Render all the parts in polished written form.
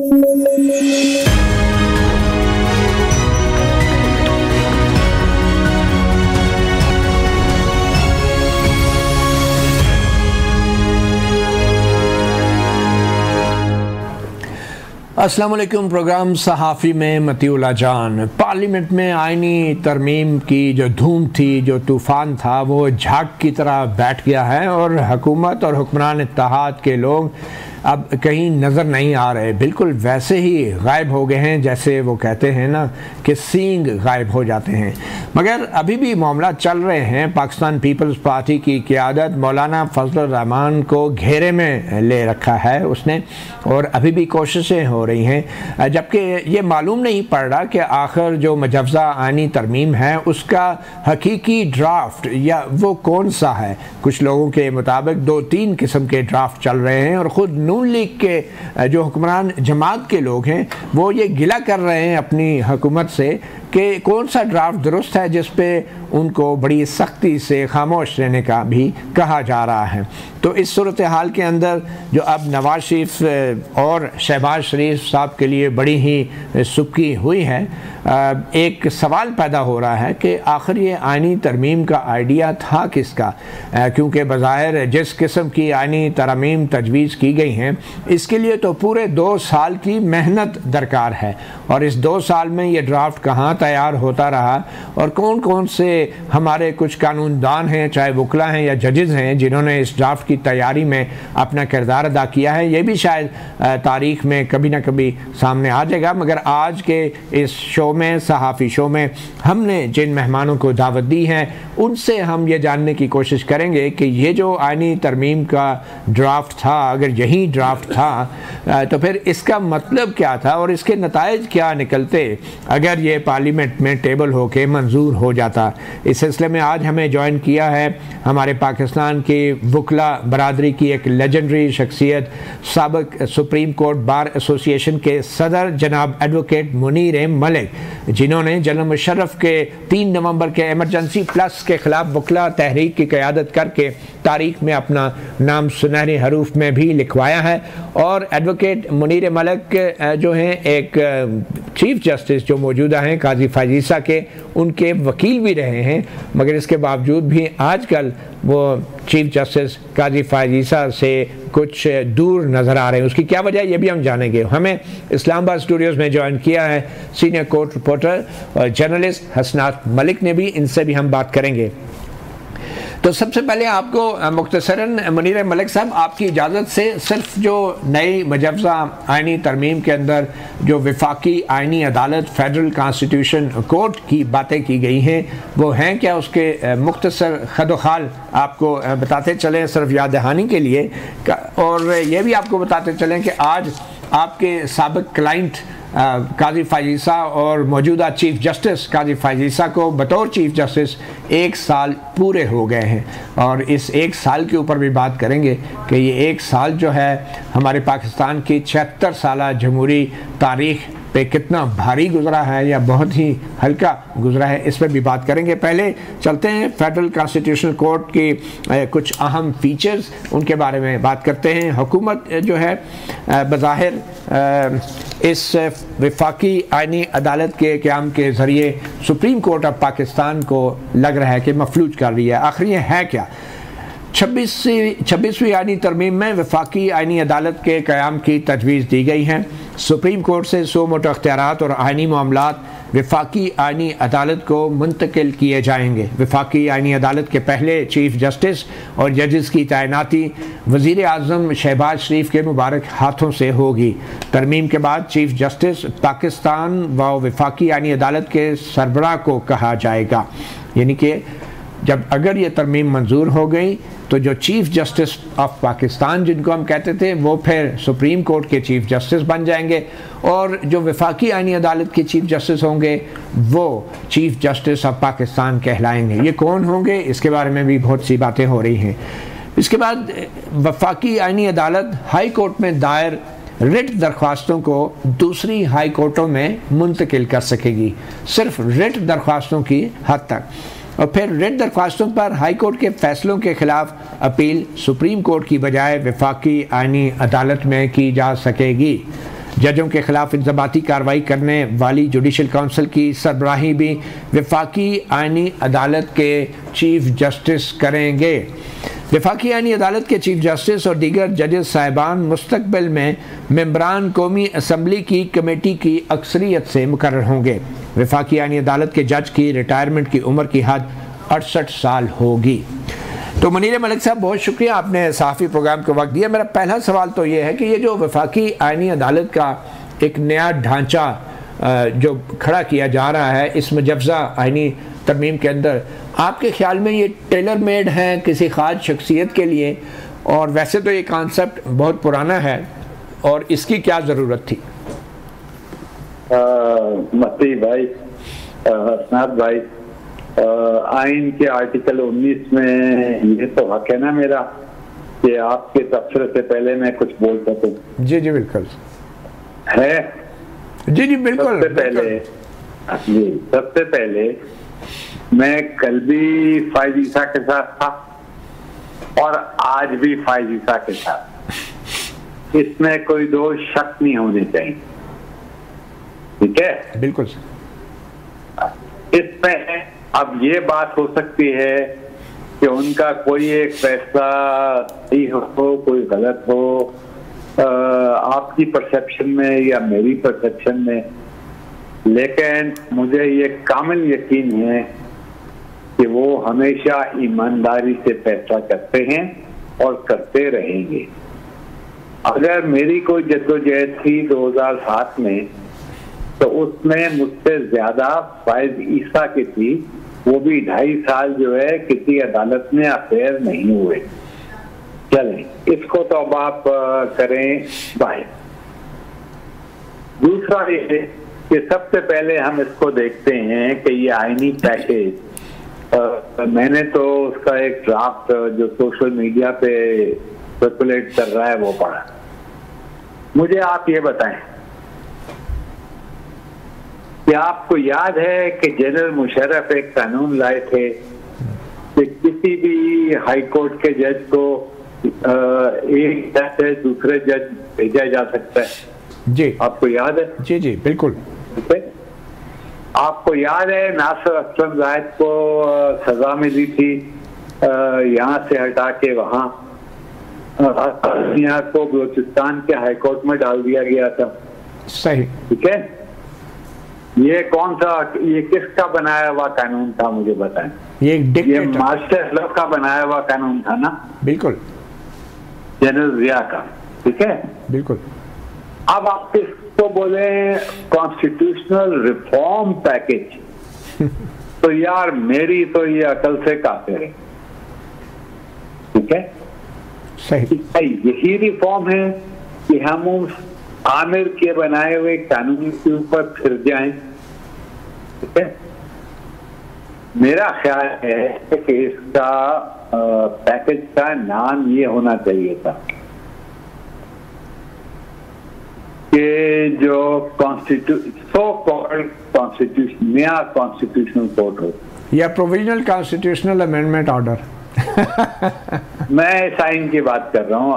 अस्सलाम वालेकुम। प्रोग्राम सहाफ़ी में मतीउल्लाह जान। पार्लियामेंट में आईनी तरमीम की जो धूम थी, जो तूफ़ान था, वो झाग की तरह बैठ गया है और हुकूमत और हुक्मरान इत्तेहाद के लोग अब कहीं नज़र नहीं आ रहे, बिल्कुल वैसे ही गायब हो गए हैं जैसे वो कहते हैं ना कि सींग गायब हो जाते हैं। मगर अभी भी मामला चल रहे हैं। पाकिस्तान पीपल्स पार्टी की क़ियादत मौलाना फजलुर रहमान को घेरे में ले रखा है उसने, और अभी भी कोशिशें हो रही हैं, जबकि ये मालूम नहीं पड़ रहा कि आखिर जो मुजव्वज़ा आईनी तरमीम है उसका हकीकी ड्राफ्ट या वो कौन सा है। कुछ लोगों के मुताबिक 2-3 किस्म के ड्राफ्ट चल रहे हैं और ख़ुद नून लीग के जो हुक्मरान जमात के लोग हैं वो ये गिला कर रहे हैं अपनी हुकूमत से कि कौन सा ड्राफ्ट दुरुस्त है, जिस पे उनको बड़ी सख्ती से खामोश रहने का भी कहा जा रहा है। तो इस सूरत हाल के अंदर जो अब नवाज शरीफ और शहबाज शरीफ साहब के लिए बड़ी ही सुबकी हुई है, एक सवाल पैदा हो रहा है कि आखिर ये आईनी तरमीम का आइडिया था किसका, क्योंकि बज़ाहिर जिस किस्म की आईनी तरमीम तजवीज़ की गई हैं इसके लिए तो पूरे 2 साल की मेहनत दरकार है, और इस 2 साल में ये ड्राफ्ट कहाँ तैयार होता रहा और कौन कौन से हमारे कुछ कानूनदान हैं, चाहे वकला हैं या जजेस हैं, जिन्होंने इस ड्राफ्ट की तैयारी में अपना किरदार अदा किया है, ये भी शायद तारीख़ में कभी ना कभी सामने आ जाएगा। मगर आज के इस शो में, सहाफ़ी शो में, हमने जिन मेहमानों को दावत दी है उनसे हम ये जानने की कोशिश करेंगे कि ये जो आईनी तरमीम का ड्राफ्ट था, अगर यही ड्राफ्ट था तो फिर इसका मतलब क्या था और इसके नताइज क्या निकलते अगर ये पार्लियामेंट में टेबल होके मंजूर हो जाता। इस सिलसिले में आज हमें ज्वाइन किया है हमारे पाकिस्तान के वकला बरादरी की एक लेजेंडरी शख्सियत, साबिक सुप्रीम कोर्ट बार एसोसिएशन के सदर जनाब एडवोकेट मुनीर मलिक, जिन्होंने जनरल मुशर्रफ के 3 नवंबर के एमरजेंसी प्लस के ख़िलाफ़ वकला तहरीक की क़यादत करके तारीख़ में अपना नाम सुनहरे हरूफ में भी लिखवाया है। और एडवोकेट मुनीर मलिक जो हैं एक चीफ जस्टिस जो मौजूदा हैं काजी फायजीसा के, उनके वकील भी रहे हैं, मगर इसके बावजूद भी आजकल वो चीफ जस्टिस काजी फायजीसा से कुछ दूर नज़र आ रहे हैं। उसकी क्या वजह है ये भी हम जानेंगे। हमें इस्लामाबाद स्टूडियोज़ में ज्वाइन किया है सीनियर कोर्ट रिपोर्टर और जर्नलिस्ट हसनात मलिक ने भी, इनसे भी हम बात करेंगे। तो सबसे पहले आपको मुख्तसरन मुनीर मलिक साहब, आपकी इजाज़त से सिर्फ जो नई मुजव्वज़ा आईनी तरमीम के अंदर जो वफाकी आईनी अदालत फेडरल कॉन्स्टिट्यूशन कोर्ट की बातें की गई हैं वो हैं क्या, उसके मुख्तसर खदोखाल आपको बताते चलें सिर्फ याद दहानी के लिए, और ये भी आपको बताते चलें कि आज आपके साबिक क्लाइंट काजी फायजीसा और मौजूदा चीफ जस्टिस काजी फायजीसा को बतौर चीफ जस्टिस 1 साल पूरे हो गए हैं, और इस 1 साल के ऊपर भी बात करेंगे कि ये 1 साल जो है हमारे पाकिस्तान की 76 साला जमहूरी तारीख़ पे कितना भारी गुजरा है या बहुत ही हल्का गुजरा है, इस पर भी बात करेंगे। पहले चलते हैं फेडरल कॉन्स्टिट्यूशनल कोर्ट की कुछ अहम फीचर्स, उनके बारे में बात करते हैं। हुकूमत जो है बज़ाहिर इस वफाकी आईनी अदालत के क़याम के ज़रिए सुप्रीम कोर्ट ऑफ पाकिस्तान को लग रहा है कि मफलूज कर रही है। आखिर ये है क्या? 26वीं आईनी तरमीम में वफाकी आईनी अदालत के क़याम की तजवीज़ दी गई है। सुप्रीम कोर्ट से सो मोटो अख्तियारात और आईनी मामलात वफाकी आईनी अदालत को मुंतकिल किए जाएंगे। वफाकी आईनी अदालत के पहले चीफ जस्टिस और जजेस की तैनाती वज़ीर आज़म शहबाज शरीफ के मुबारक हाथों से होगी। तरमीम के बाद चीफ जस्टिस पाकिस्तान व वफाकी आईनी अदालत के सरबराह को कहा जाएगा, यानी कि जब अगर ये तरमीम मंजूर हो गई तो जो चीफ जस्टिस ऑफ पाकिस्तान जिनको हम कहते थे वो फिर सुप्रीम कोर्ट के चीफ जस्टिस बन जाएंगे, और जो वफाकी आईनी अदालत के चीफ जस्टिस होंगे वो चीफ जस्टिस ऑफ पाकिस्तान कहलाएंगे। ये कौन होंगे इसके बारे में भी बहुत सी बातें हो रही हैं। इसके बाद वफाकी आईनी अदालत हाई कोर्ट में दायर रिट दरख्वास्तों को दूसरी हाई कोर्टों में मुंतकिल कर सकेगी, सिर्फ रिट दरख्वास्तों की हद तक, और फिर रिट दरख्वास्तों पर हाई कोर्ट के फैसलों के खिलाफ अपील सुप्रीम कोर्ट की बजाय वफाकी आईनी अदालत में की जा सकेगी। जजों के खिलाफ इंतज़ामाती कार्रवाई करने वाली जुडिशल काउंसिल की सरबराही भी वफाकी आइनी अदालत के चीफ जस्टिस करेंगे। वफाकी आइनी अदालत के चीफ जस्टिस और दीगर जजेस साहिबान मुस्तकबिल में मेंबरान कौमी असम्बली की कमेटी की अक्सरियत से मुकर्रर होंगे। वफाकी आइनी अदालत के जज की रिटायरमेंट की उम्र की हद 68 साल होगी। तो मुनीर मलिक साहब, बहुत शुक्रिया, आपने सहाफ़ी प्रोग्राम को वक्त दिया। मेरा पहला सवाल तो ये है कि ये जो वफाकी आइनी अदालत का एक नया ढांचा जो खड़ा किया जा रहा है इस मुजवज़ा आइनी तरमीम के अंदर, आपके ख्याल में ये टेलर मेड है किसी ख़ास शख्सियत के लिए? और वैसे तो ये कॉन्सेप्ट बहुत पुराना है और इसकी क्या ज़रूरत थी? मसीह भाई, हसनात भाई, आइन के आर्टिकल 19 में ये तो हक है ना मेरा कि आपके तबसरे से पहले मैं कुछ बोल सकूं। जी जी बिल्कुल है। जी जी बिल्कुल। सबसे पहले मैं कल भी फायज ईसा के साथ था और आज भी फायज ईसा के साथ, इसमें कोई दो शक नहीं होने चाहिए। ठीक है, बिल्कुल। इसमें अब ये बात हो सकती है कि उनका कोई एक फैसला सही हो, कोई गलत हो, आपकी परसेप्शन में या मेरी परसेप्शन में, लेकिन मुझे ये कामिल यकीन है कि वो हमेशा ईमानदारी से फैसला करते हैं और करते रहेंगे। अगर मेरी कोई जद्दोजहद थी 2007 में, तो उसमें मुझसे ज्यादा फायज ईसा की थी। वो भी 2.5 साल जो है किसी अदालत में अफेयर नहीं हुए। चलें, इसको तो अब आप करें बाय। दूसरा ये कि सबसे पहले हम इसको देखते हैं कि ये आईनी पैकेज, मैंने तो उसका एक ड्राफ्ट जो सोशल मीडिया पे सर्कुलेट कर रहा है वो पढ़ा। मुझे आप ये बताएं कि आपको याद है कि जनरल मुशर्रफ एक कानून लाए थे कि किसी भी हाई कोर्ट के जज को एक जज से दूसरे जज भेजा जा सकता है? जी, आपको याद है? जी जी बिल्कुल। आपको याद है नासिर असलम जाहिद को सजा मिली थी, यहाँ से हटा के वहां को बलूचिस्तान के हाई कोर्ट में डाल दिया गया था। सही। ठीक है, ये कौन सा, ये किसका बनाया हुआ कानून था मुझे बताएं? ये मास्टर लव का बनाया हुआ कानून था ना? बिल्कुल, जनरल जिया का। ठीक है, बिल्कुल। अब आप इसको बोले कॉन्स्टिट्यूशनल रिफॉर्म पैकेज, तो यार मेरी तो ये अकल से काफिर है। ठीक है, सही। यही रिफॉर्म है कि हम उस आमिर के बनाए हुए कानून के ऊपर फिर जाएं। ठीक है, मेरा ख्याल है कि इसका पैकेज का नाम ये होना चाहिए था कि जो सो कॉल्ड कॉन्स्टिट्यूशन, नया कॉन्स्टिट्यूशनल कोर्ट हो या प्रोविजनल कॉन्स्टिट्यूशनल अमेंडमेंट ऑर्डर। मैं साइन की बात कर रहा हूँ,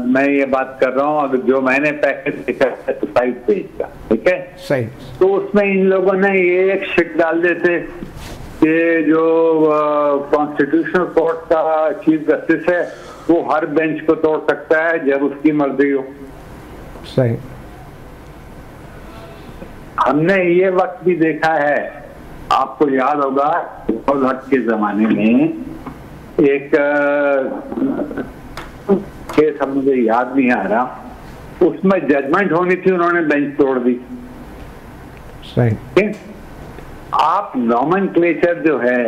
मैं ये बात कर रहा हूँ अगर जो मैंने पैकेज लिखा है 5 पेज का। ठीक है, सही। तो उसमें इन लोगों ने ये एक शिट डाल देते कि जो कॉन्स्टिट्यूशनल कोर्ट का चीफ जस्टिस है वो हर बेंच को तोड़ सकता है जब उसकी मर्जी हो। सही। हमने ये वक्त भी देखा है, आपको याद होगा के जमाने में एक केस, हम मुझे याद नहीं आ रहा, उसमें जजमेंट होनी थी, उन्होंने बेंच तोड़ दी। सही। आप नॉमेनक्लेचर जो है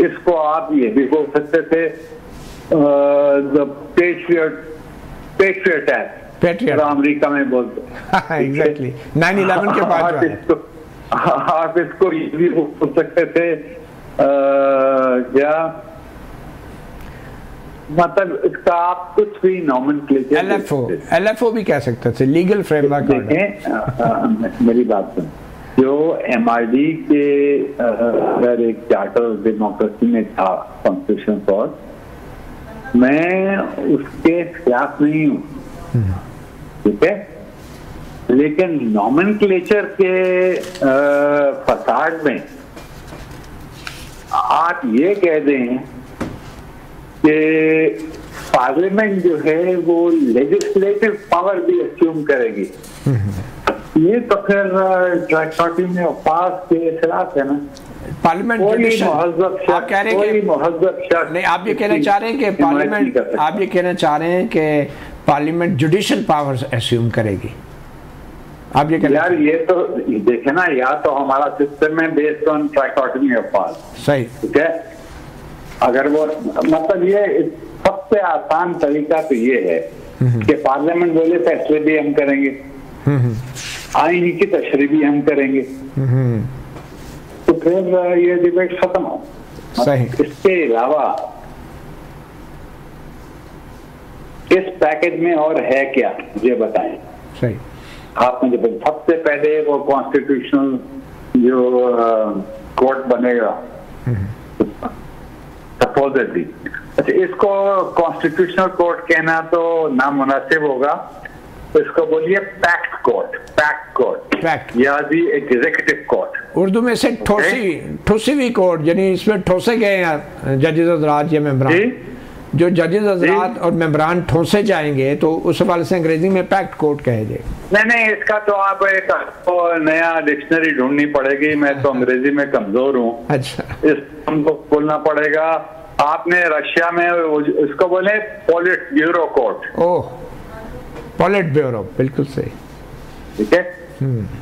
इसको आप ये भी बोल सकते थे पेट्रियट एक्ट, अमेरिका में बोलते। एग्जैक्टली 9/11 के बाद आप इसको ये भी बोल सकते थे क्या, मतलब इसका आप कुछ भी नॉमेनक्लेचर, LFO भी कह सकते थे, लीगल फ्रेमवर्क। देखें मेरी बात सुन, जो MRD के अगर एक चार्टर ऑफ डेमोक्रेसी में था कॉन्स्टिट्यूशन फॉर, मैं उसके खिलाफ नहीं हूँ। ठीक है, लेकिन नॉमेनक्लेचर के फसाड में आप ये कह दें कि पार्लियामेंट जो है वो लेजिस्लेटिव पावर भी अस्यूम करेगी, ये तो फिर ट्रैक्टॉटी में पास के खिलाफ है ना। पार्लियामेंट आप कह रहे हैं कि नहीं, आप ये कहना चाह रहे हैं कि पार्लियामेंट, आप ये कहना चाह रहे हैं कि पार्लियामेंट जुडिशियल पावर्स अस्यूम करेगी, आप ये कहना? यार ये तो देखे ना, या तो हमारा सिस्टम है बेस्ड ऑन ट्रैक्टॉटमी ऑफ पावर्स, सही, ठीक है। अगर वो मतलब ये सबसे आसान तरीका तो ये है कि पार्लियामेंट बोले फैसले भी हम करेंगे, आईन की तशरीह भी हम करेंगे, तो फिर ये डिबेट खत्म हो। सही। इसके अलावा इस पैकेज में और है क्या, मुझे बताएं। सही। आप मुझे सबसे पहले वो कॉन्स्टिट्यूशनल जो कोर्ट बनेगा सपोजिटली, अच्छा इसको कॉन्स्टिट्यूशनल कोर्ट कहना तो नामुनासिब होगा, तो इसको बोलिए pact court, pact court, pact या दी एग्जीक्यूटिव कोर्ट। उर्दू में से ठोसी हुई कोर्ट, यानी इसमें ठोसे गए हैं जजेस हज़रात या मेंबरान, जो जजेस हज़रात और मेंबरान ठोसे जाएंगे, तो उस हवाले से अंग्रेजी में पैक्ट कोर्ट कहे जाए। नहीं, इसका तो आप एक नया डिक्शनरी ढूंढनी पड़ेगी, मैं तो अंग्रेजी में कमजोर हूँ। अच्छा, इस हमको बोलना पड़ेगा। आपने रशिया में इसको बोले पॉलिट ब्यूरो कोर्ट। ओह, पॉलिट ब्यूरो, बिल्कुल सही, ठीक है।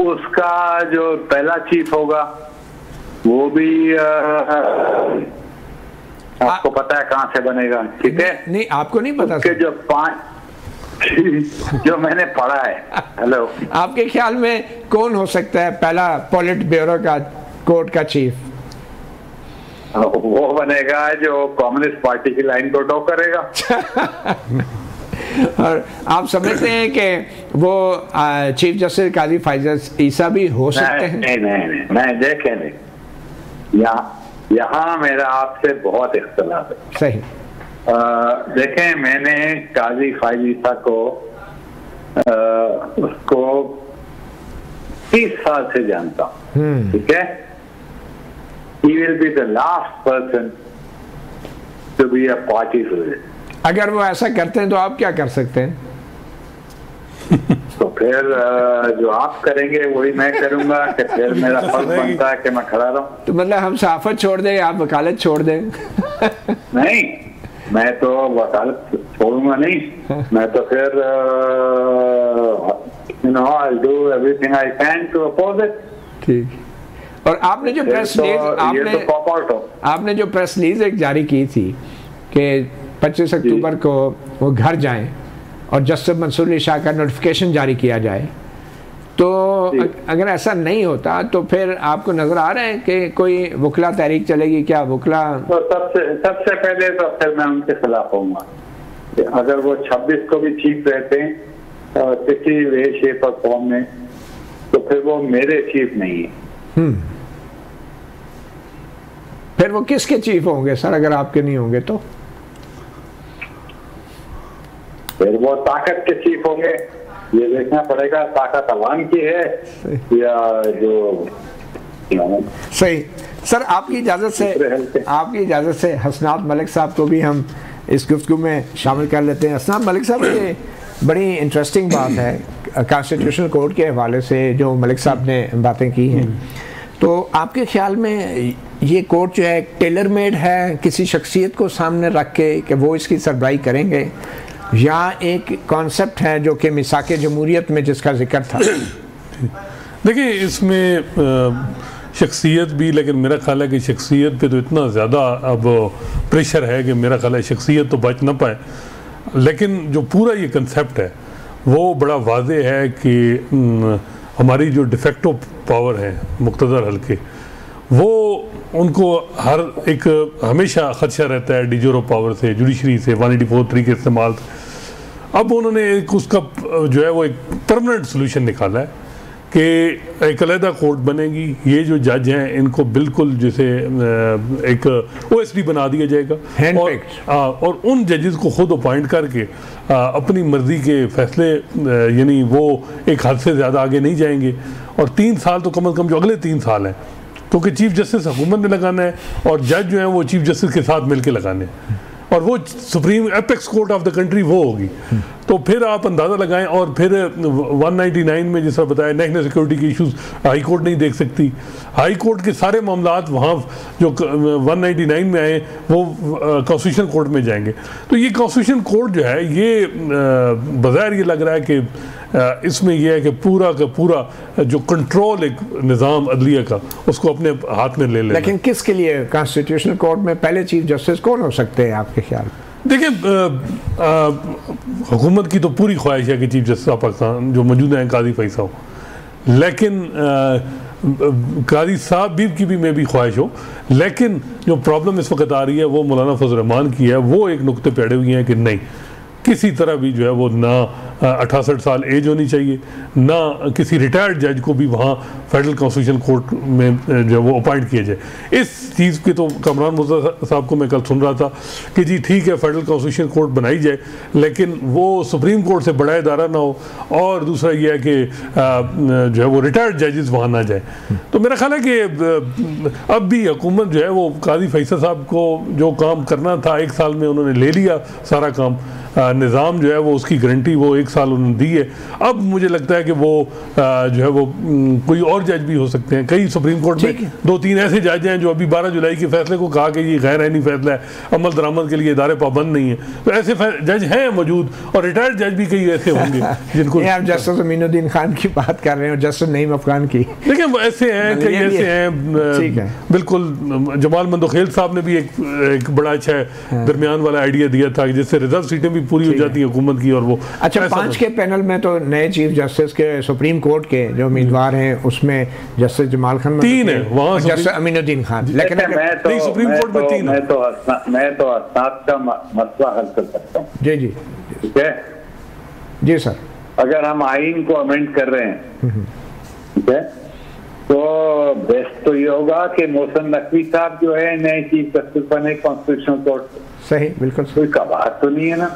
उसका जो पहला चीफ होगा वो भी आपको पता है कहाँ से बनेगा, ठीक है? नहीं, आपको नहीं पता। उसके जो 5 जो मैंने पढ़ा है। हेलो, आपके ख्याल में कौन हो सकता है पहला पॉलिट ब्यूरो का कोर्ट का चीफ? वो बनेगा जो कम्युनिस्ट पार्टी की लाइन को टॉप करेगा। और आप समझते हैं कि वो चीफ जस्टिस काजी फैज़ल ईसा भी हो सकते हैं? नहीं, देखें, यहाँ मेरा आपसे बहुत इख्तिलाफ है। सही। देखें, मैंने काजी फैज़ल ईसा को उसको 30 साल से जानता हूँ, ठीक है? He will be the last person to be a party to it. अगर वो ऐसा करते हैं तो आप क्या कर सकते हैं? तो फिर जो आप करेंगे वही मैं करूंगा, कि फिर मेरा फर्ज बनता है कि मैं खड़ा रहूं। तो मतलब हम सहाफत छोड़ दें, आप वकालत छोड़ दें? नहीं, मैं तो वकालत छोड़ूंगा नहीं, मैं तो फिर I'll do everything I can to oppose it. ठीक। और आपने जो प्रेस रिलीज एक जारी की थी कि 25 अक्टूबर को वो घर जाएं और जस्टिस मंसूर अली शाह का नोटिफिकेशन जारी किया जाए, तो अगर ऐसा नहीं होता तो फिर आपको नजर आ रहा है कि कोई वकला तहरीक चलेगी क्या? वकला तो सबसे पहले तो फिर मैं उनके खिलाफ होऊंगा। अगर वो 26 को भी चीफ रहते हैं किसी वे शेप और फॉर्म में, तो फिर वो मेरे चीफ नहीं है। फिर वो किसके चीफ होंगे सर, अगर आपके नहीं होंगे तो? फिर वो ताकत के चीफ होंगे, ये देखना पड़ेगा ताकत अवाम की है या जो। सही सर, आपकी इजाज़त से हसनात मलिक साहब को भी हम इस गुफ्तगू में शामिल कर लेते हैं। हसनात मलिक साहब, ये बड़ी इंटरेस्टिंग बात है कॉन्स्टिट्यूशनल कोर्ट के हवाले से जो मलिक साहब ने बातें की हैं, तो आपके ख्याल में ये कोर्ट जो है टेलर मेड है किसी शख्सियत को सामने रख के कि वो इसकी सरबराही करेंगे, या एक कॉन्सेप्ट है जो कि मिसाके जमहूरियत में जिसका जिक्र था? देखिए, इसमें शख्सियत भी, लेकिन मेरा ख्याल है कि शख्सियत पे तो इतना ज़्यादा अब प्रेशर है कि मेरा ख्याल है शख्सियत तो बच ना पाए, लेकिन जो पूरा ये कंसेप्ट है वो बड़ा वाज़े है कि हमारी जो डिफेक्टो पावर है मुक़्तदर हल्के, वो उनको हर एक हमेशा खदशा रहता है डिजोरो पावर से, जुडिशरी से, 184(3) के इस्तेमाल से। अब उन्होंने एक उसका जो है वो एक परमानेंट सोल्यूशन निकाला है कि एक अलहदा कोर्ट बनेगी, ये जो जज हैं इनको बिल्कुल जैसे एक OSD बना दिया जाएगा और उन जजेस को खुद अपॉइंट करके अपनी मर्जी के फैसले, यानी वो एक हद से ज़्यादा आगे नहीं जाएंगे। और 3 साल तो कम अज़ कम जो अगले 3 साल हैं, क्योंकि चीफ जस्टिस हुकूमत ने लगाना है और जज जो हैं वो चीफ जस्टिस के साथ मिलकर लगाने हैं, और वो supreme apex court of the country वो होगी। तो फिर आप अंदाज़ा लगाएं। और फिर 199 में जैसा बताया, नेशनल सिक्योरिटी के इश्यूज हाई कोर्ट नहीं देख सकती। हाई कोर्ट के सारे मामलात वहाँ जो 199 में आए वो कॉन्स्टिट्यूशन कोर्ट में जाएंगे। तो ये कॉन्स्टिट्यूशन कोर्ट जो है ये बज़ाहिर ये लग रहा है कि इसमें यह है कि पूरा का पूरा जो कंट्रोल एक निज़ाम अदलिया का उसको अपने हाथ में ले लेना। लेकिन किसके लिए कॉन्स्टिट्यूशनल कोर्ट में पहले चीफ जस्टिस कौन हो सकते हैं आपके ख्याल? देखिए, हुकूमत की तो पूरी ख्वाहिश है कि चीफ जस्टिस ऑफ पाकिस्तान जो मौजूद हैं काजी फैसल हो, लेकिन काजी साहब भी की भी मैं भी ख्वाहिश हो। लेकिन जो प्रॉब्लम इस वक्त आ रही है वो मौलाना फजल रहमान की है। वो एक नुक्ते पे अड़े हुए हैं कि नहीं, किसी तरह भी जो है वो ना 68 साल एज होनी चाहिए, ना किसी रिटायर्ड जज को भी वहाँ फेडरल कॉन्स्टिट्यूशन कोर्ट में जो है वो अपॉइंट किया जाए। इस चीज़ की तो कमरान मुर्तज़ा साहब को मैं कल सुन रहा था कि जी ठीक है फेडरल कॉन्स्टिट्यूशन कोर्ट बनाई जाए, लेकिन वो सुप्रीम कोर्ट से बड़ा इदारा ना हो, और दूसरा ये है कि जो है वो रिटायर्ड जजेस वहाँ ना जाए। तो मेरा ख्याल है कि अब भी हुकूमत जो है वो काजी फैसल साहब को जो काम करना था 1 साल में उन्होंने ले लिया सारा काम, निज़ाम जो है वो उसकी गारंटी वो 1 साल उन्होंने दी है। अब मुझे लगता है कि वो जो है वो कोई और जज भी हो सकते हैं। कई सुप्रीम कोर्ट में 2-3 ऐसे जज हैं जो अभी 12 जुलाई के फैसले को कहा कि ये गैर आईनी फैसला है, अमल दरामद के लिए इदारे पाबंद नहीं है। तो ऐसे जज हैं मौजूद, और रिटायर्ड जज भी कई ऐसे होंगे जिनको आप जस्टिस अमीनुद्दीन खान की बात कर रहे हैं और जस्टिस नईम अफगान की, देखिए ऐसे हैं, कई ऐसे हैं। बिल्कुल, जमाल मंदोखेल साहब ने भी एक बड़ा अच्छा दरमियान वाला आइडिया दिया था जिससे रिजर्व सीटें भी पूरी हो जाती है हुकूमत की। और वो अच्छा, 5 के पैनल में तो नए चीफ जस्टिस के सुप्रीम कोर्ट के जो उम्मीदवार हैं उसमें जस्टिस जमाल खान 3 है, वहाँ जस्टिस अमीनुद्दीन खान। लेकिन सुप्रीम कोर्ट में 3 मैं तो असनाद का मसला हल कर सकता हूँ। जी जी, ठीक है जी सर। अगर हम आइन को अमेंड कर रहे हैं, ठीक है, तो बेस्ट तो ये होगा कि मोहसिन नकवी साहब जो है नए चीफ जस्टिस बने कॉन्स्टिट्यूशनल कोर्ट। सही, बिल्कुल कोई कबात तो नहीं है ना।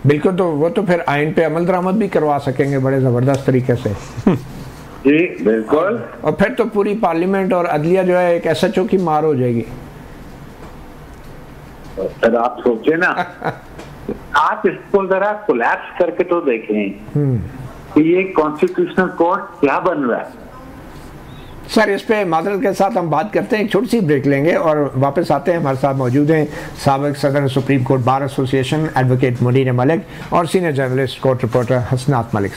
बिल्कुल, तो वो तो फिर आइन पे अमल दरामद भी करवा सकेंगे बड़े ज़बरदस्त तरीके से। जी बिल्कुल। और फिर तो पूरी पार्लियामेंट और अदलिया जो है एक SHO की मार हो जाएगी। फिर आप सोचे ना, आप इसको जरा कोलैप्स करके तो देखें कि ये कॉन्स्टिट्यूशनल कोर्ट क्या बन रहा है। सर, इस पे माजरत के साथ हम बात करते हैं, एक छोटी सी ब्रेक लेंगे और वापस आते हैं। हमारे साथ मौजूद हैं साबिक सदर supreme court bar association advocate Munir Malik और सीनियर जर्नलिस्ट कोर्ट रिपोर्टर हसनात मलिक।